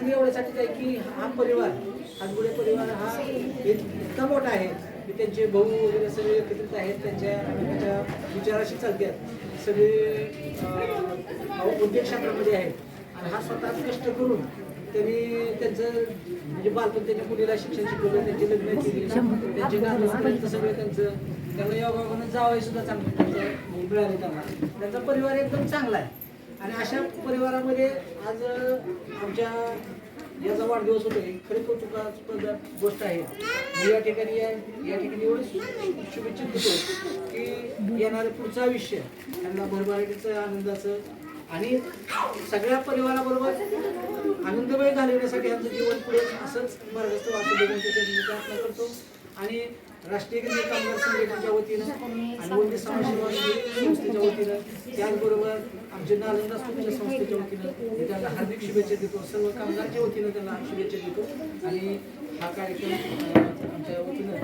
सांगितलं एवढ्यासाठी काय की हा परिवार हातगुडे परिवार हा इतका मोठा आहे की त्यांचे भाऊ वगैरे सगळे एकत्रित आहेत, त्यांच्या विचाराशी चालतात, सगळे उद्योग क्षेत्रामध्ये आहेत आणि हा स्वतः कष्ट करून त्यांनी त्यांचं म्हणजे बालपण त्यांच्या मुलीला शिक्षण शिकवलं, त्यांचे लग्न केली, त्यांचे नातवंड सगळे त्यांना योगायोगानं जावंही सुद्धा चांगलं त्यांचं मिळाले, त्यांचा परिवार एकदम चांगला आहे. आणि अशा परिवारामध्ये आज आमच्या याचा वाढदिवस होतो, खरी कौतुकास्पद गोष्ट आहे. मी या ठिकाणी एवढी शुभेच्छा देतो की येणारं पुढचं आयुष्य त्यांना भरभराटीचं, आनंदाचं आणि सगळ्या परिवाराबरोबर आनंदमय घालवण्यासाठी आमचं जीवन पुढे असंच मार्गस्थ असं देण्याची प्रार्थना करतो. आणि राष्ट्रीय केंद्रीय कामगार संघटनेच्या वतीनं आणि वंदे समाजसेवा संस्थेच्या वतीनं, त्याचबरोबर आमच्या नालंदा स्तुत्य संस्थेच्या वतीनं मी त्यांना हार्दिक शुभेच्छा देतो. सर्व कामगारच्या वतीनं त्यांना शुभेच्छा देतो आणि हा कार्यक्रम आमच्या वतीनं